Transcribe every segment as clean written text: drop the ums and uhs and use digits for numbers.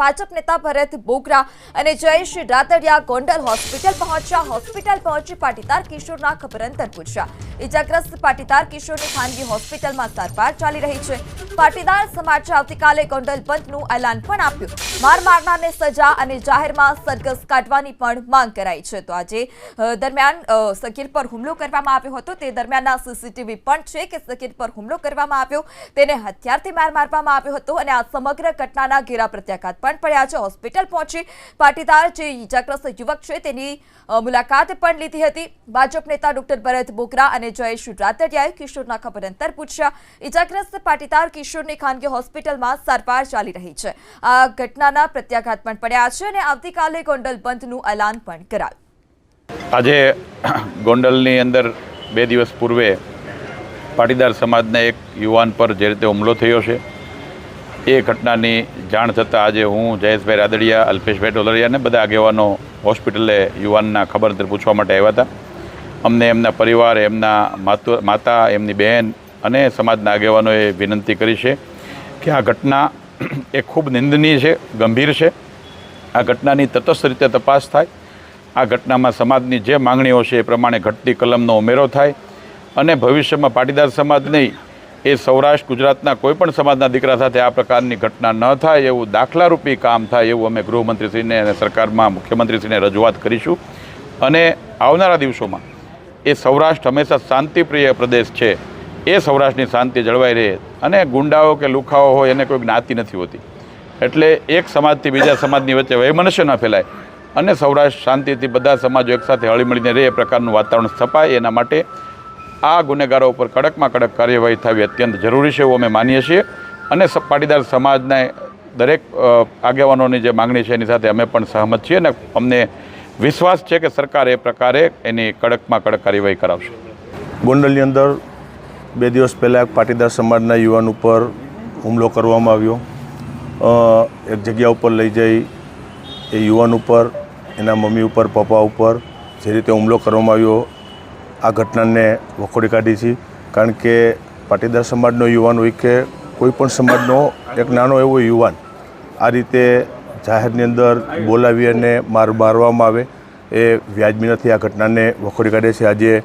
ભાજપ નેતા ભરત બોગરા અને જયેશ રાદડિયા ગોંડલ હોસ્પિટલ પહોંચ્યા. હોસ્પિટલ પહોંચી પાટીદાર કિશોરના ખબર અંતર પૂછ્યા. ઇજાગ્રસ્ત પાટીદાર કિશોરની ખાનગી હોસ્પિટલમાં સારવાર ચાલી રહી છે. પાટીદાર સમાજે આવતીકાલે ગોંડલ બંધનું એલાન પણ આપ્યું. માર મારનારને સજા અને જાહેરમાં સરઘસ કાઢવાની પણ માંગ કરાઈ છે. તો આજે દરમિયાન સકીર પર હુમલો કરવામાં આવ્યો હતો. તે દરમિયાનના સીસીટીવી પણ છે કે સકીર પર હુમલો કરવામાં આવ્યો, તેને હથિયારથી માર મારવામાં આવ્યો હતો અને આ સમગ્ર ઘટનાના ઘેરા પ્રત્યાઘાત પણ પડ્યા છે. હોસ્પિટલ પહોંચી પાટીદાર જે ઇજાગ્રસ્ત યુવક છે તેની મુલાકાત પણ લીધી હતી. ભાજપ નેતા ડોક્ટર ભરત બોગરા અને જયેશ રાદડિયાએ કિશોરના ખબર અંતર પૂછ્યા. ઇજાગ્રસ્ત પાટીદાર કિશોરની ખાનગી હોસ્પિટલમાં સારવાર ચાલી રહી છે. આ ઘટનાના પ્રત્યાઘાત પણ પડ્યા છે અને આવતીકાલે ગોંડલ બંધનું એલાન પણ કરાયું. આજે ગોંડલની અંદર 2 દિવસ પૂર્વે પાટીદાર સમાજના એક યુવાન પર જે રીતે હુમલો થયો છે એ ઘટનાની જાણ થતાં આજે હું જયેશભાઈ રાદડિયા, અલ્પેશભાઈ ટોલરિયા અને બધા આગેવાનો હોસ્પિટલે યુવાનના ખબર અંતર પૂછવા માટે આવ્યા હતા. અમને એમના પરિવાર, એમના માતા, એમની બહેન અને સમાજના આગેવાનોએ વિનંતી કરી છે કે આ ઘટના એ ખૂબ નિંદનીય છે, ગંભીર છે. આ ઘટનાની તટસ્થ રીતે તપાસ થાય. આ ઘટનામાં સમાજની જે માંગણીઓ છે એ પ્રમાણે ઘટતી કલમનો ઉમેરો થાય અને ભવિષ્યમાં પાટીદાર સમાજ નહીં, એ સૌરાષ્ટ્ર ગુજરાતના કોઈપણ સમાજના દીકરા સાથે આ પ્રકારની ઘટના ન થાય એવું દાખલારૂપી કામ થાય એવું અમે ગૃહમંત્રીશ્રીને અને સરકારમાં મુખ્યમંત્રીશ્રીને રજૂઆત કરીશું. અને આવનારા દિવસોમાં એ સૌરાષ્ટ્ર હંમેશા શાંતિપ્રિય પ્રદેશ છે, એ સૌરાષ્ટ્રની શાંતિ જળવાઈ રહે. અને ગુંડાઓ કે લુખાઓ હોય એને કોઈ જ્ઞાતિ નથી હોતી, એટલે એક સમાજથી બીજા સમાજની વચ્ચે વૈમનસ્ય ન ફેલાય અને સૌરાષ્ટ્ર શાંતિથી બધા સમાજો એકસાથે હળીમળીને રહે એ પ્રકારનું વાતાવરણ સ્થપાય. એના માટે આ ગુનેગારો ઉપર કડકમાં કડક કાર્યવાહી થવી અત્યંત જરૂરી છે એવું અમે માનીએ છીએ. અને પાટીદાર સમાજના દરેક આગેવાનોની જે માગણી છે એની સાથે અમે પણ સહમત છીએ અને અમને વિશ્વાસ છે કે સરકાર એ પ્રકારે એની કડકમાં કડક કાર્યવાહી કરાવશે. ગોંડલની અંદર 2 દિવસ પહેલાં પાટીદાર સમાજના યુવાન ઉપર હુમલો કરવામાં આવ્યો. એક જગ્યા ઉપર લઈ જઈ એ યુવાન ઉપર, એના મમ્મી ઉપર, પપ્પા ઉપર જે રીતે હુમલો કરવામાં આવ્યો, આ ઘટનાને વખોડી કાઢી છે. કારણ કે પાટીદાર સમાજનો યુવાન હોય કે કોઈ પણ સમાજનો એક નાનો એવો યુવાન આ રીતે જાહેરની અંદર બોલાવી અને મારવામાં આવે એ વ્યાજબી નથી. આ ઘટનાને વખોડી કાઢે છે. આજે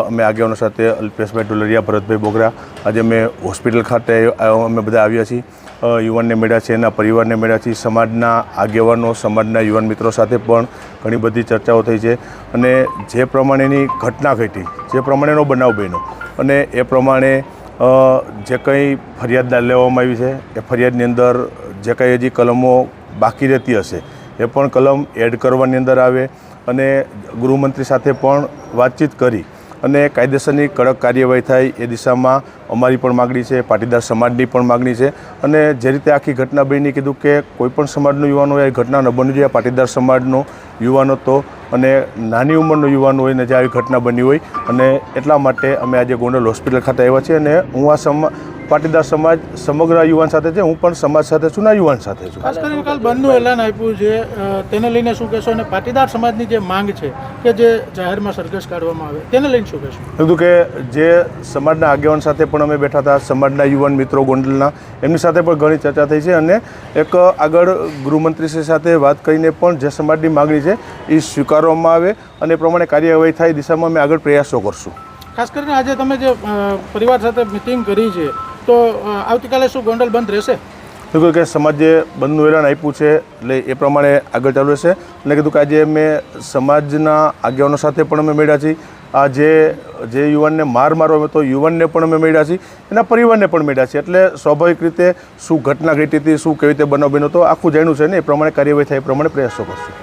અમે આગેવાનો સાથે અલ્પેશભાઈ ટોલરિયા, ભરતભાઈ બોગરા, આજે અમે હોસ્પિટલ ખાતે અમે બધા આવ્યા છીએ. યુવાનને મળ્યા છે, એના પરિવારને મળ્યા છે. સમાજના આગેવાનો, સમાજના યુવાન મિત્રો સાથે પણ ઘણી બધી ચર્ચાઓ થઈ છે. અને જે પ્રમાણેની ઘટના ઘટી, જે પ્રમાણેનો બનાવ બન્યો અને એ પ્રમાણે જે કંઈ ફરિયાદ લેવામાં આવી છે એ ફરિયાદની અંદર જે કંઈ હજી કલમો બાકી રહેતી હશે એ પણ કલમ એડ કરવાની અંદર આવે અને ગૃહમંત્રી સાથે પણ વાતચીત કરી અને કાયદેસરની કડક કાર્યવાહી થાય એ દિશામાં અમારી પણ માગણી છે, પાટીદાર સમાજની પણ માગણી છે. અને જે રીતે આખી ઘટના બની, કીધું કે કોઈપણ સમાજનો યુવાન હોય એ ઘટના ન બનવી જોઈએ. પાટીદાર સમાજનો યુવાન હતો અને નાની ઉંમરનો યુવાન હોય ને જે આવી ઘટના બની હોય, અને એટલા માટે અમે આજે ગોંડલ હોસ્પિટલ ખાતે આવ્યા છીએ. અને હું આ પાટીદાર સમાજ સમગ્ર યુવાન સાથે છે, હું પણ સમાજ સાથે છું, ના યુવાન સાથે છું. ખાસ કરીને કાલ બંધનું એલાન આપ્યું છે, તેને લઈને શું કહેશો? અને પાટીદાર સમાજની જે માંગ છે કે જે જાહેરમાં સરઘસ કાઢવામાં આવે તેને લઈને શું કહેશો? કીધું કે જે સમાજના આગેવાન સાથે પણ અમે બેઠા હતા, સમાજના યુવાન મિત્રો ગોંડલના, એમની સાથે પણ ઘણી ચર્ચા થઈ છે. અને એક આગળ ગૃહમંત્રીશ્રી સાથે વાત કરીને પણ જે સમાજની માગણી છે એ સ્વીકારવામાં આવે અને એ પ્રમાણે કાર્યવાહી થાય દિશામાં અમે આગળ પ્રયાસો કરશું. ખાસ કરીને આજે તમે જે પરિવાર સાથે મિટિંગ કરી છે, તો આવતીકાલે શું ગોંડલ બંધ રહેશે? કીધું કે સમાજે બંધનું એલાન આપ્યું છે એટલે એ પ્રમાણે આગળ ચાલુ રહેશે. અને કીધું કે આજે અમે સમાજના આગેવાનો સાથે પણ અમે મળ્યા છીએ. આ જે યુવાનને મારવામાં આવ્યો તો યુવાનને પણ અમે મળ્યા છીએ, એના પરિવારને પણ મળ્યા છીએ. એટલે સ્વાભાવિક રીતે શું ઘટના ઘટી હતી, શું કેવી રીતે બનાવ બન્યો તો આખું જાણ્યું છે ને એ પ્રમાણે કાર્યવાહી થાય એ પ્રમાણે પ્રયાસો કરશું.